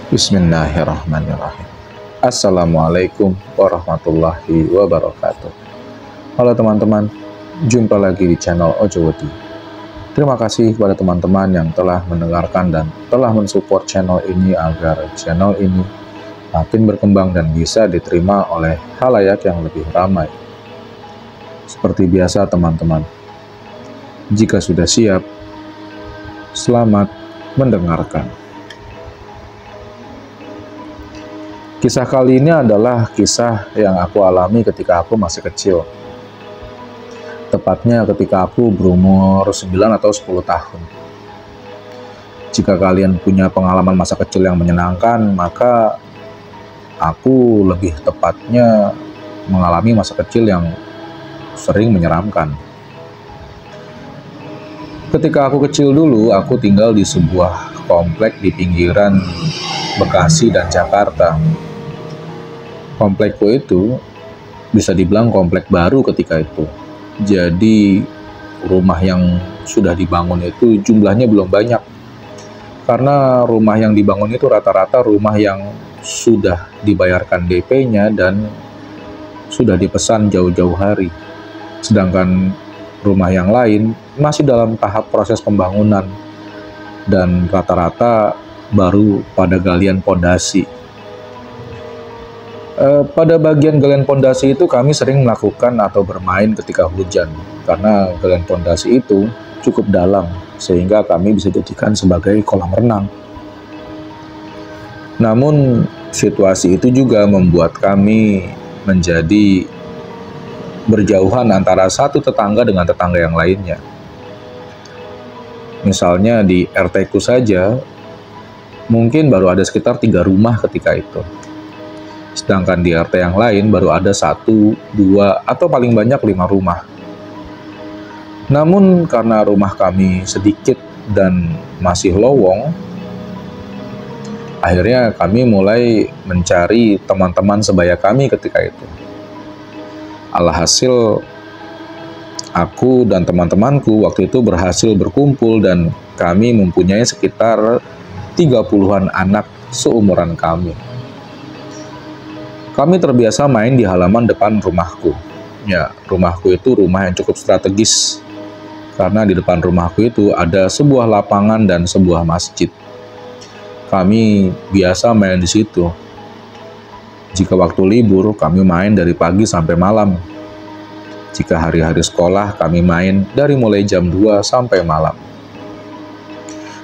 Bismillahirrahmanirrahim. Assalamualaikum warahmatullahi wabarakatuh. Halo teman-teman, jumpa lagi di channel Ojowodi. Terima kasih kepada teman-teman yang telah mendengarkan dan telah mensupport channel ini agar channel ini makin berkembang dan bisa diterima oleh khalayak yang lebih ramai. Seperti biasa teman-teman, jika sudah siap, selamat mendengarkan. Kisah kali ini adalah kisah yang aku alami ketika aku masih kecil. Tepatnya ketika aku berumur 9 atau 10 tahun. Jika kalian punya pengalaman masa kecil yang menyenangkan, maka aku lebih tepatnya mengalami masa kecil yang sering menyeramkan. Ketika aku kecil dulu, aku tinggal di sebuah komplek di pinggiran Bekasi dan Jakarta. Komplekku itu bisa dibilang komplek baru ketika itu. Jadi rumah yang sudah dibangun itu jumlahnya belum banyak. Karena rumah yang dibangun itu rata-rata rumah yang sudah dibayarkan DP-nya dan sudah dipesan jauh-jauh hari. Sedangkan rumah yang lain masih dalam tahap proses pembangunan dan rata-rata baru pada galian pondasi. Pada bagian galian pondasi itu kami sering melakukan atau bermain ketika hujan, karena galian pondasi itu cukup dalam sehingga kami bisa jadikan sebagai kolam renang. Namun situasi itu juga membuat kami menjadi berjauhan antara satu tetangga dengan tetangga yang lainnya. Misalnya di RT ku saja, mungkin baru ada sekitar 3 rumah ketika itu. Sedangkan di RT yang lain baru ada 1, 2, atau paling banyak 5 rumah. Namun karena rumah kami sedikit dan masih lowong, akhirnya kami mulai mencari teman-teman sebaya kami ketika itu. Alhasil, aku dan teman-temanku waktu itu berhasil berkumpul dan kami mempunyai sekitar 30-an anak seumuran kami. Kami terbiasa main di halaman depan rumahku. Ya, rumahku itu rumah yang cukup strategis. Karena di depan rumahku itu ada sebuah lapangan dan sebuah masjid. Kami biasa main di situ. Jika waktu libur, kami main dari pagi sampai malam. Jika hari-hari sekolah, kami main dari mulai jam 2 sampai malam.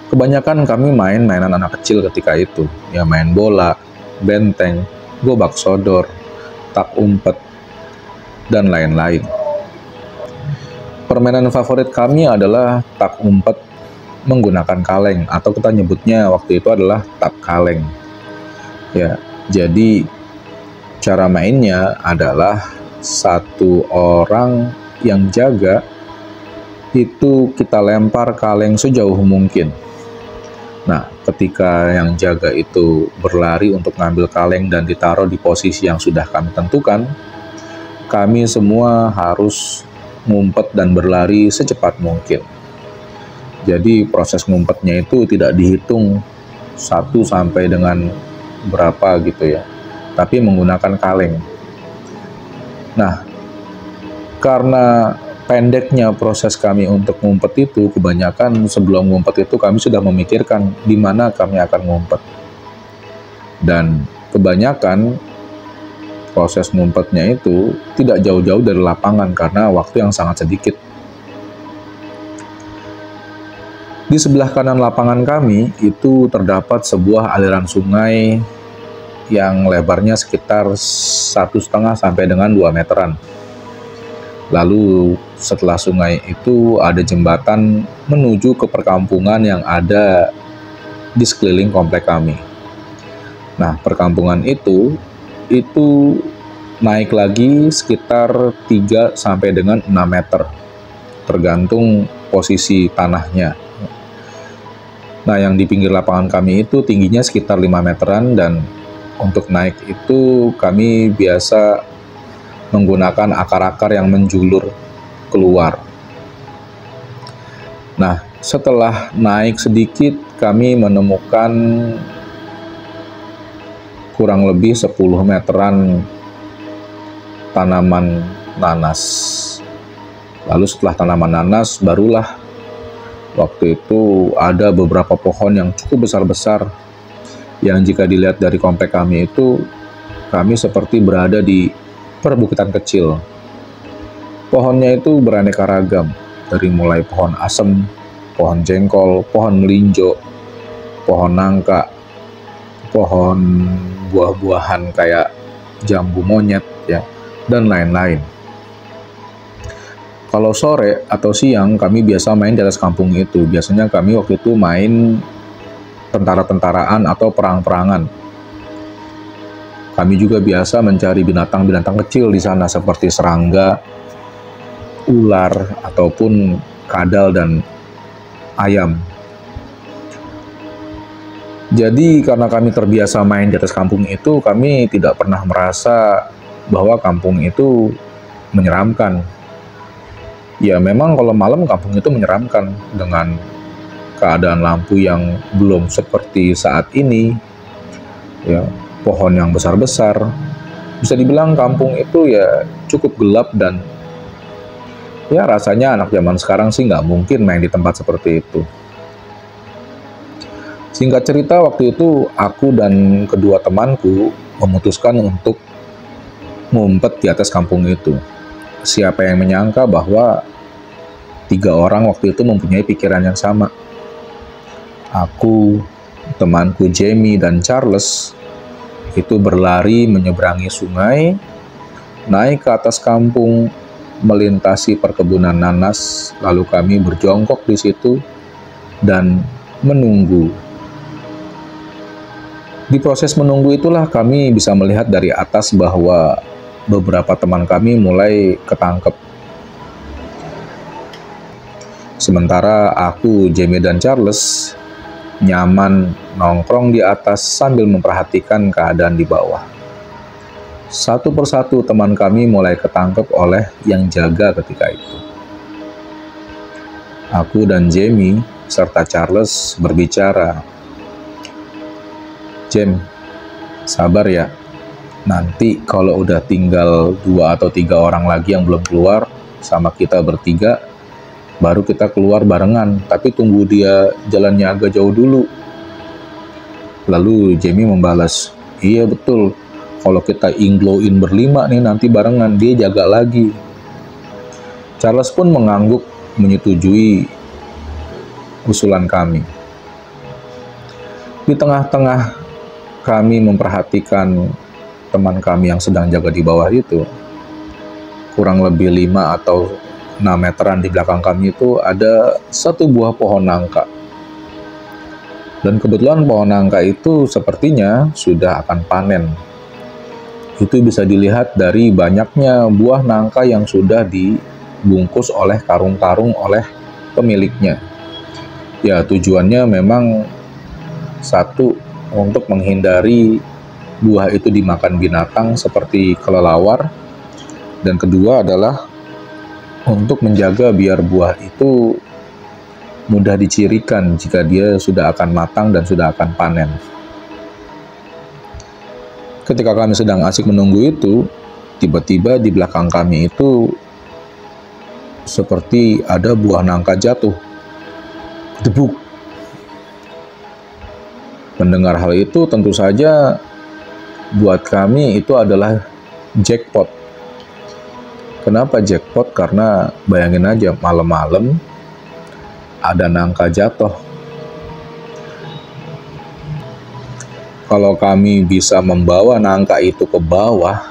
Kebanyakan kami main mainan anak kecil ketika itu. Ya, main bola, benteng, gobak sodor, tak umpet, dan lain-lain. Permainan favorit kami adalah tak umpet menggunakan kaleng, atau kita nyebutnya waktu itu adalah tak kaleng. Ya, jadi cara mainnya adalah satu orang yang jaga itu kita lempar kaleng sejauh mungkin. Nah, ketika yang jaga itu berlari untuk ngambil kaleng dan ditaruh di posisi yang sudah kami tentukan, kami semua harus ngumpet dan berlari secepat mungkin. Jadi proses ngumpetnya itu tidak dihitung 1 sampai dengan berapa gitu ya, tapi menggunakan kaleng. Nah, karena pendeknya proses kami untuk ngumpet itu, kebanyakan sebelum ngumpet itu kami sudah memikirkan di mana kami akan ngumpet. Dan kebanyakan proses ngumpetnya itu tidak jauh-jauh dari lapangan karena waktu yang sangat sedikit. Di sebelah kanan lapangan kami itu terdapat sebuah aliran sungai yang lebarnya sekitar 1,5 sampai dengan 2 meteran. Lalu setelah sungai itu ada jembatan menuju ke perkampungan yang ada di sekeliling komplek kami. Nah, perkampungan itu naik lagi sekitar 3 sampai dengan 6 meter, tergantung posisi tanahnya. Nah, yang di pinggir lapangan kami itu tingginya sekitar 5 meteran dan untuk naik itu kami biasa menggunakan akar-akar yang menjulur keluar. Nah, setelah naik sedikit, kami menemukan kurang lebih 10 meteran tanaman nanas. Lalu setelah tanaman nanas, barulah waktu itu ada beberapa pohon yang cukup besar-besar, yang jika dilihat dari komplek kami itu, kami seperti berada di perbukitan kecil. Pohonnya itu beraneka ragam, dari mulai pohon asem, pohon jengkol, pohon melinjo, pohon nangka, pohon buah-buahan kayak jambu monyet, ya, dan lain-lain. Kalau sore atau siang, kami biasa main di atas kampung itu. Biasanya kami waktu itu main tentara-tentaraan atau perang-perangan. Kami juga biasa mencari binatang-binatang kecil di sana seperti serangga, ular, ataupun kadal dan ayam. Jadi karena kami terbiasa main di atas kampung itu, kami tidak pernah merasa bahwa kampung itu menyeramkan. Ya memang kalau malam kampung itu menyeramkan dengan keadaan lampu yang belum seperti saat ini, ya, pohon yang besar-besar. Bisa dibilang kampung itu ya cukup gelap dan ya rasanya anak zaman sekarang sih nggak mungkin main di tempat seperti itu. Singkat cerita, waktu itu aku dan kedua temanku memutuskan untuk ngumpet di atas kampung itu. Siapa yang menyangka bahwa 3 orang waktu itu mempunyai pikiran yang sama. Aku, temanku Jamie dan Charles itu berlari menyeberangi sungai, naik ke atas kampung, melintasi perkebunan nanas, lalu kami berjongkok di situ dan menunggu. Di proses menunggu itulah kami bisa melihat dari atas bahwa beberapa teman kami mulai ketangkep. Sementara aku, Jamie dan Charles nyaman nongkrong di atas sambil memperhatikan keadaan di bawah. Satu persatu teman kami mulai ketangkep oleh yang jaga ketika itu. Aku dan Jamie serta Charles berbicara, "Jam, sabar ya. Nanti kalau udah tinggal 2 atau 3 orang lagi yang belum keluar sama kita bertiga, baru kita keluar barengan, tapi tunggu dia jalannya agak jauh dulu." Lalu Jamie membalas, "Iya betul, kalau kita inglo-in berlima nih nanti barengan, dia jaga lagi." Charles pun mengangguk menyetujui usulan kami. Di tengah-tengah kami memperhatikan teman kami yang sedang jaga di bawah itu, kurang lebih 5 atau 6 meteran di belakang kami itu ada satu buah pohon nangka. Dan kebetulan pohon nangka itu sepertinya sudah akan panen. Itu bisa dilihat dari banyaknya buah nangka yang sudah dibungkus oleh karung-karung oleh pemiliknya. Ya tujuannya memang satu, untuk menghindari buah itu dimakan binatang seperti kelelawar, dan kedua adalah untuk menjaga biar buah itu mudah dicirikan jika dia sudah akan matang dan sudah akan panen. Ketika kami sedang asik menunggu itu, tiba-tiba di belakang kami itu seperti ada buah nangka jatuh. Debuk. Mendengar hal itu tentu saja buat kami itu adalah jackpot. Kenapa jackpot? Karena bayangin aja malam-malam ada nangka jatuh. Kalau kami bisa membawa nangka itu ke bawah,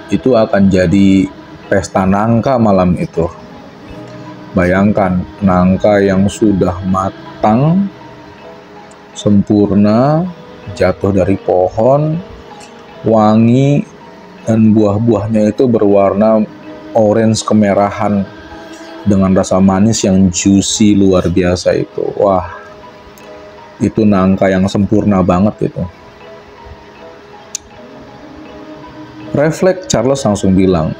itu akan jadi pesta nangka malam itu. Bayangkan nangka yang sudah matang, sempurna, jatuh dari pohon, wangi, dan buah-buahnya itu berwarna orange kemerahan dengan rasa manis yang juicy luar biasa itu. Wah, itu nangka yang sempurna banget itu. Refleks Charles langsung bilang,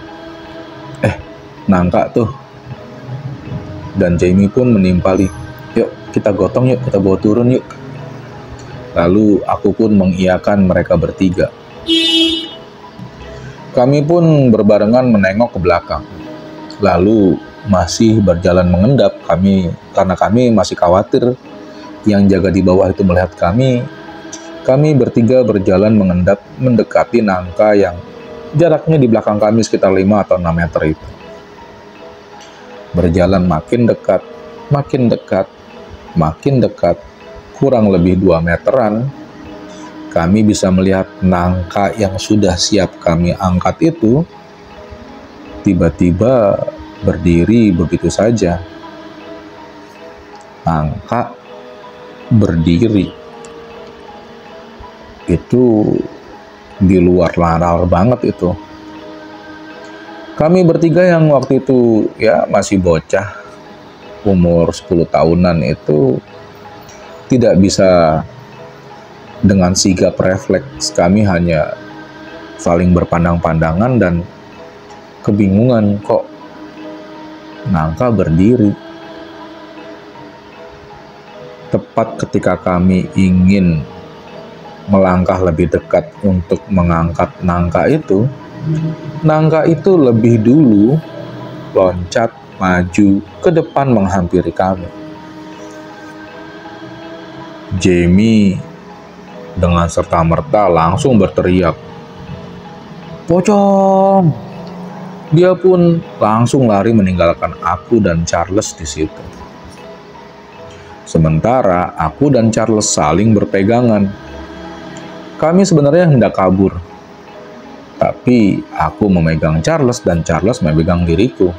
nangka tuh. Dan Jamie pun menimpali, "Yuk kita gotong yuk, kita bawa turun yuk." Lalu aku pun mengiyakan mereka bertiga. Kami pun berbarengan menengok ke belakang. Lalu masih berjalan mengendap karena kami masih khawatir yang jaga di bawah itu melihat kami. Kami bertiga berjalan mengendap mendekati nangka yang jaraknya di belakang kami sekitar 5 atau 6 meter itu. Berjalan makin dekat, makin dekat, makin dekat, kurang lebih 2 meteran, kami bisa melihat nangka yang sudah siap kami angkat itu tiba-tiba berdiri begitu saja. Nangka berdiri. Itu di luar nalar banget itu. Kami bertiga yang waktu itu ya masih bocah, umur 10 tahunan itu tidak bisa dengan sigap refleks. Kami hanya saling berpandang-pandangan dan kebingungan, kok nangka berdiri. Tepat ketika kami ingin melangkah lebih dekat untuk mengangkat nangka itu lebih dulu loncat maju ke depan menghampiri kami. Jamie dengan serta-merta langsung berteriak, "Pocong!" Dia pun langsung lari meninggalkan aku dan Charles di situ. Sementara aku dan Charles saling berpegangan. Kami sebenarnya hendak kabur, tapi aku memegang Charles dan Charles memegang diriku.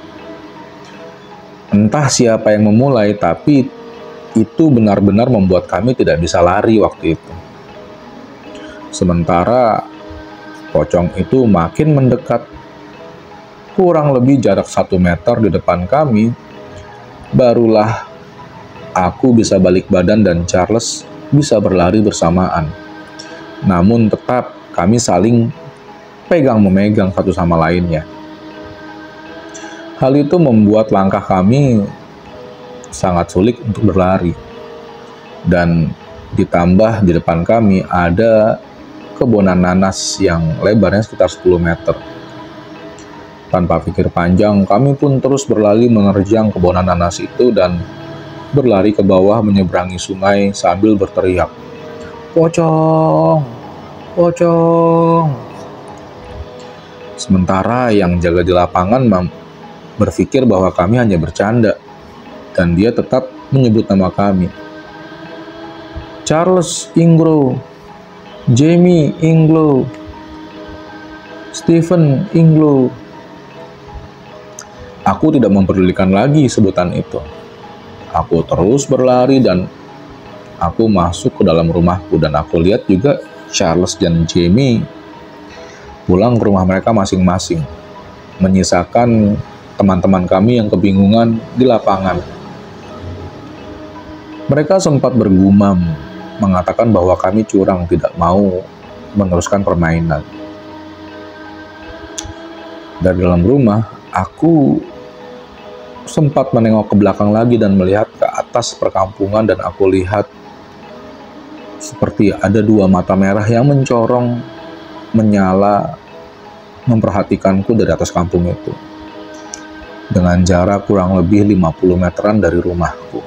Entah siapa yang memulai, tapi itu benar-benar membuat kami tidak bisa lari waktu itu. Sementara pocong itu makin mendekat, kurang lebih jarak 1 meter di depan kami, barulah aku bisa balik badan dan Charles bisa berlari bersamaan. Namun tetap kami saling pegang-memegang satu sama lainnya. Hal itu membuat langkah kami sangat sulit untuk berlari. Dan ditambah di depan kami ada kebonan nanas yang lebarnya sekitar 10 meter. Tanpa pikir panjang, kami pun terus berlari menerjang kebonan nanas itu dan berlari ke bawah menyeberangi sungai sambil berteriak, "Pocong! Pocong!" Sementara yang jaga di lapangan berpikir bahwa kami hanya bercanda, dan dia tetap menyebut nama kami. Charles Inglow, Jamie Inglow, Stephen Inglow. Aku tidak memperdulikan lagi sebutan itu. Aku terus berlari dan aku masuk ke dalam rumahku, dan aku lihat juga Charles dan Jamie pulang ke rumah mereka masing-masing, menyisakan teman-teman kami yang kebingungan di lapangan. Mereka sempat bergumam, mengatakan bahwa kami curang tidak mau meneruskan permainan. Dari dalam rumah, aku sempat menengok ke belakang lagi dan melihat ke atas perkampungan, dan aku lihat seperti ada 2 mata merah yang mencorong, menyala, memperhatikanku dari atas kampung itu. Dengan jarak kurang lebih 50 meteran dari rumahku.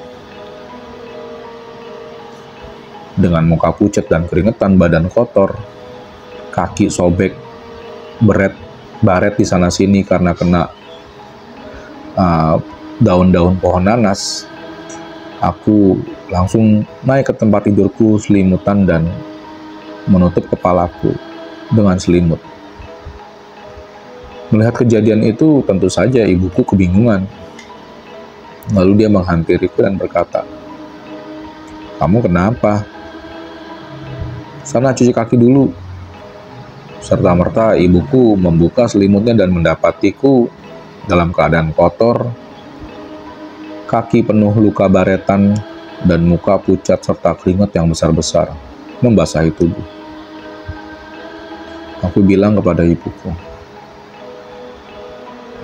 Dengan muka pucat dan keringetan, badan kotor, kaki sobek, baret di sana-sini karena kena daun-daun pohon nanas, aku langsung naik ke tempat tidurku selimutan dan menutup kepalaku dengan selimut. Melihat kejadian itu, tentu saja ibuku kebingungan. Lalu dia menghampiriku dan berkata, "Kamu kenapa? Sana cuci kaki dulu." Serta-merta ibuku membuka selimutnya dan mendapatiku dalam keadaan kotor, kaki penuh luka baretan, dan muka pucat serta keringat yang besar-besar membasahi tubuh. Aku bilang kepada ibuku,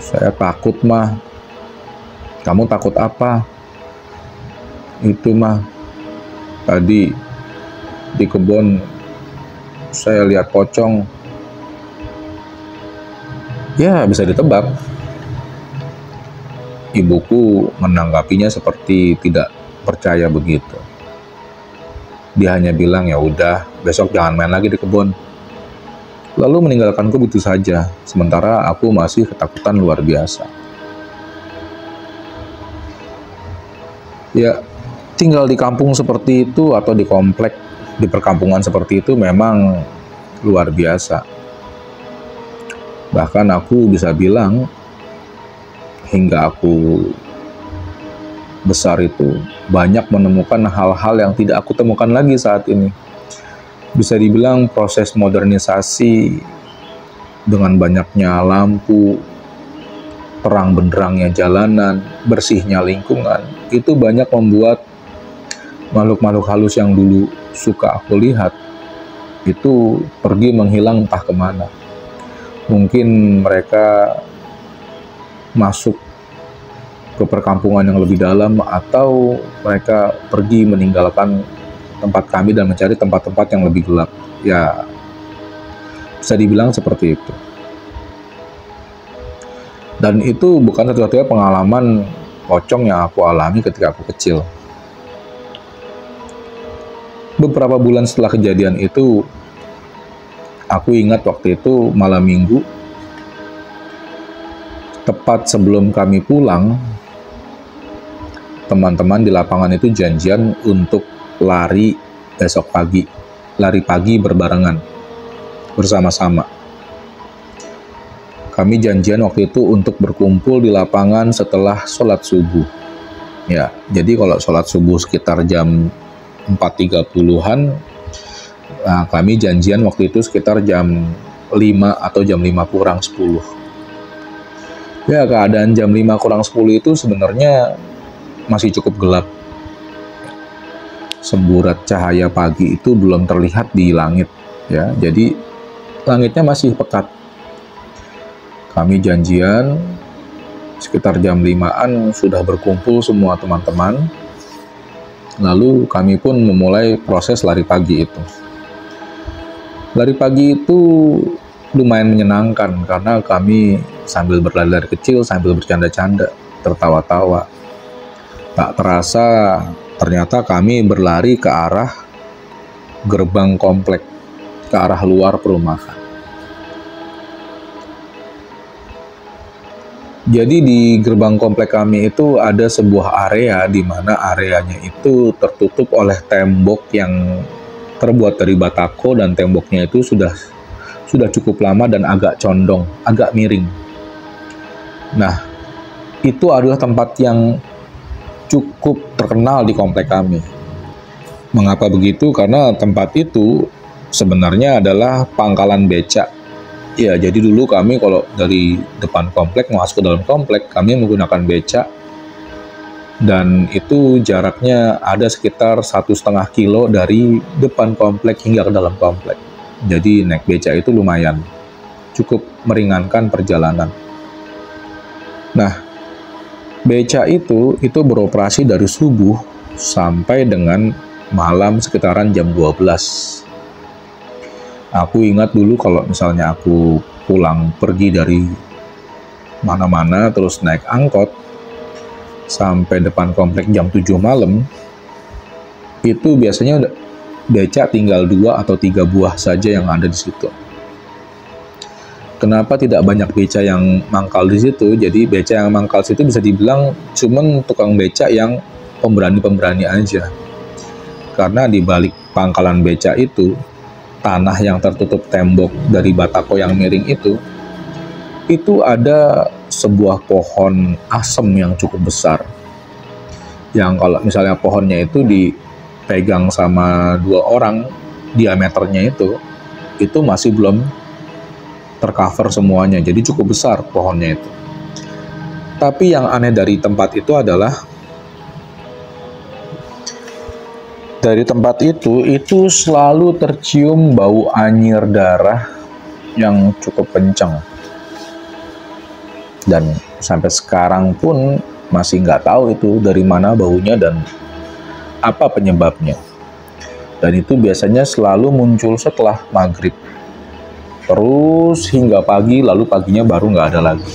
"Saya takut, Mah." "Kamu takut apa?" "Itu, Mah, tadi di kebun saya lihat pocong. Ya, bisa ditebak. Ibuku menanggapinya seperti tidak percaya begitu. Dia hanya bilang, ya udah, besok jangan main lagi di kebun. Lalu meninggalkanku begitu saja, sementara aku masih ketakutan luar biasa. Ya, tinggal di kampung seperti itu atau di komplek, di perkampungan seperti itu memang luar biasa. Bahkan aku bisa bilang, hingga aku besar itu banyak menemukan hal-hal yang tidak aku temukan lagi saat ini. Bisa dibilang proses modernisasi dengan banyaknya lampu, terang benderangnya jalanan, bersihnya lingkungan, itu banyak membuat makhluk-makhluk halus yang dulu suka aku lihat itu pergi menghilang entah kemana. Mungkin mereka masuk ke perkampungan yang lebih dalam, atau mereka pergi meninggalkan tempat kami dan mencari tempat-tempat yang lebih gelap. Ya, bisa dibilang seperti itu. Dan itu bukan satu-satunya pengalaman pocong yang aku alami ketika aku kecil. Beberapa bulan setelah kejadian itu, aku ingat waktu itu malam minggu, tepat sebelum kami pulang, teman-teman di lapangan itu janjian untuk lari besok pagi, lari pagi berbarengan, bersama-sama. Kami janjian waktu itu untuk berkumpul di lapangan setelah sholat subuh. Ya, jadi kalau sholat subuh sekitar jam 4.30-an, nah, kami janjian waktu itu sekitar jam 5 atau jam 5 kurang 10. Ya, keadaan jam 5 kurang 10 itu sebenarnya masih cukup gelap. Semburat cahaya pagi itu belum terlihat di langit, ya. Jadi langitnya masih pekat. Kami janjian sekitar jam 5-an sudah berkumpul semua teman-teman. Lalu kami pun memulai proses lari pagi itu. Lari pagi itu lumayan menyenangkan karena kami sambil berlari kecil, sambil bercanda-canda, tertawa-tawa. Tak terasa ternyata kami berlari ke arah gerbang komplek, ke arah luar perumahan. Jadi di gerbang komplek kami itu ada sebuah area di mana areanya itu tertutup oleh tembok yang terbuat dari batako, dan temboknya itu sudah cukup lama dan agak condong, agak miring. Nah, itu adalah tempat yang cukup terkenal di komplek kami. Mengapa begitu? Karena tempat itu sebenarnya adalah pangkalan becak. Ya, jadi dulu kami kalau dari depan komplek masuk ke dalam komplek, kami menggunakan becak, dan itu jaraknya ada sekitar 1,5 kilo dari depan komplek hingga ke dalam komplek. Jadi naik becak itu lumayan, cukup meringankan perjalanan. Nah, becak itu beroperasi dari subuh sampai dengan malam sekitaran jam 12. Aku ingat dulu kalau misalnya aku pulang pergi dari mana-mana terus naik angkot sampai depan komplek jam 7 malam, itu biasanya becak tinggal 2 atau 3 buah saja yang ada di situ. Kenapa tidak banyak becak yang mangkal di situ? Jadi becak yang mangkal situ bisa dibilang cuman tukang becak yang pemberani-pemberani aja. Karena di balik pangkalan becak itu, tanah yang tertutup tembok dari batako yang miring itu ada sebuah pohon asem yang cukup besar. Yang kalau misalnya pohonnya itu dipegang sama 2 orang, diameternya itu masih belum tercover semuanya, jadi cukup besar pohonnya itu. Tapi yang aneh dari tempat itu adalah dari tempat itu selalu tercium bau anyir darah yang cukup kencang. Dan sampai sekarang pun masih nggak tahu itu dari mana baunya dan apa penyebabnya. Dan itu biasanya selalu muncul setelah maghrib. Terus hingga pagi, lalu paginya baru nggak ada lagi.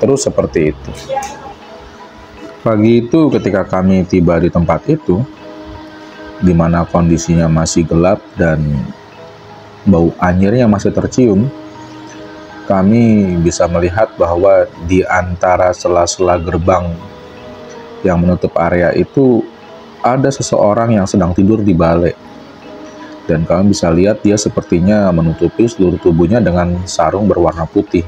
Terus seperti itu. Pagi itu ketika kami tiba di tempat itu, di mana kondisinya masih gelap dan bau anyirnya masih tercium, kami bisa melihat bahwa di antara sela-sela gerbang yang menutup area itu ada seseorang yang sedang tidur di balik. Dan kami bisa lihat dia sepertinya menutupi seluruh tubuhnya dengan sarung berwarna putih.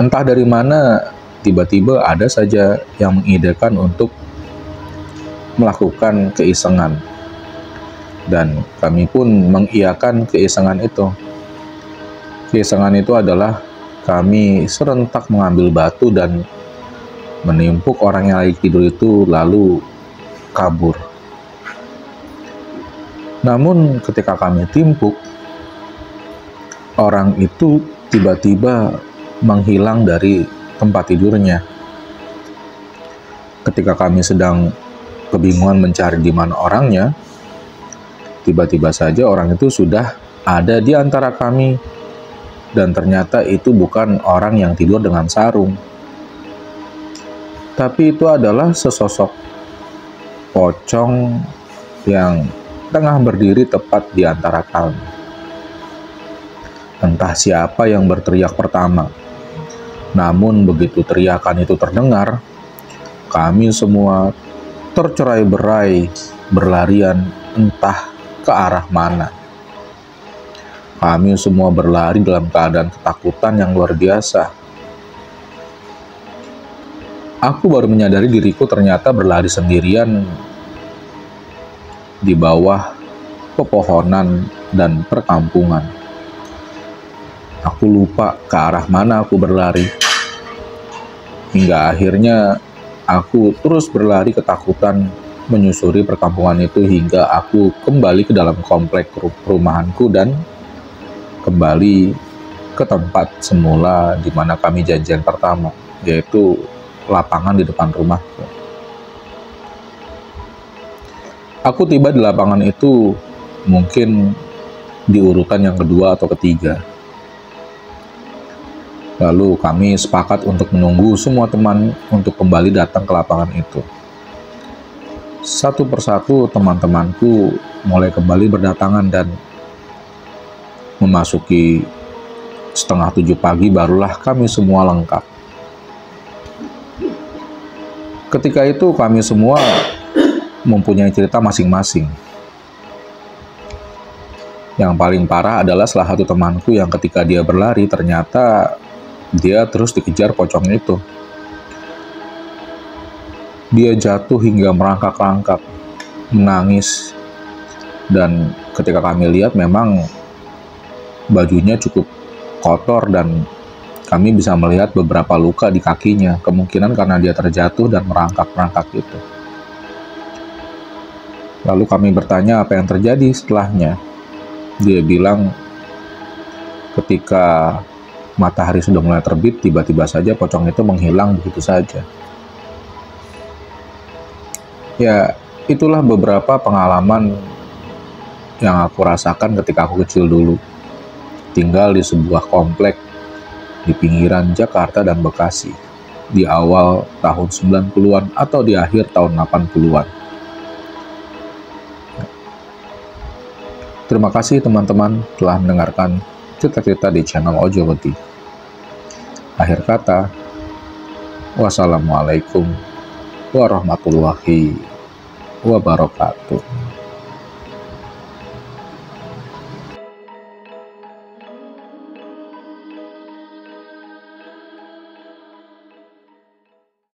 Entah dari mana, tiba-tiba ada saja yang mengidekan untuk melakukan keisengan. Dan kami pun mengiyakan keisengan itu. Keisengan itu adalah kami serentak mengambil batu dan menimpuk orang yang lagi tidur itu lalu kabur. Namun ketika kami timpuk, orang itu tiba-tiba menghilang dari tempat tidurnya. Ketika kami sedang kebingungan mencari di mana orangnya, tiba-tiba saja orang itu sudah ada di antara kami, dan ternyata itu bukan orang yang tidur dengan sarung, tapi itu adalah sesosok pocong yang tengah berdiri tepat di antara kami. Entah siapa yang berteriak pertama, namun begitu teriakan itu terdengar, kami semua tercerai-berai berlarian entah ke arah mana. Kami semua berlari dalam keadaan ketakutan yang luar biasa. Aku baru menyadari diriku ternyata berlari sendirian di bawah pepohonan dan perkampungan. Aku lupa ke arah mana aku berlari. Hingga akhirnya aku terus berlari ketakutan menyusuri perkampungan itu hingga aku kembali ke dalam komplek perumahanku dan kembali ke tempat semula di mana kami janjian pertama, yaitu lapangan di depan rumahku. Aku tiba di lapangan itu mungkin di urutan yang kedua atau ketiga. Lalu kami sepakat untuk menunggu semua teman untuk kembali datang ke lapangan itu. Satu persatu teman-temanku mulai kembali berdatangan dan memasuki 6:30 pagi barulah kami semua lengkap. Ketika itu kami semua mempunyai cerita masing-masing. Yang paling parah adalah salah satu temanku yang ketika dia berlari ternyata dia terus dikejar pocong itu. Dia jatuh hingga merangkak-rangkak, menangis, dan ketika kami lihat memang bajunya cukup kotor dan kami bisa melihat beberapa luka di kakinya, kemungkinan karena dia terjatuh dan merangkak-rangkak itu. Lalu kami bertanya apa yang terjadi setelahnya. Dia bilang ketika matahari sudah mulai terbit, tiba-tiba saja pocong itu menghilang begitu saja. Ya, itulah beberapa pengalaman yang aku rasakan ketika aku kecil dulu. Tinggal di sebuah komplek di pinggiran Jakarta dan Bekasi di awal tahun 90-an atau di akhir tahun 80-an. Terima kasih teman-teman telah mendengarkan cerita-cerita di channel Ojowedi. Akhir kata, wassalamualaikum warahmatullahi wabarakatuh.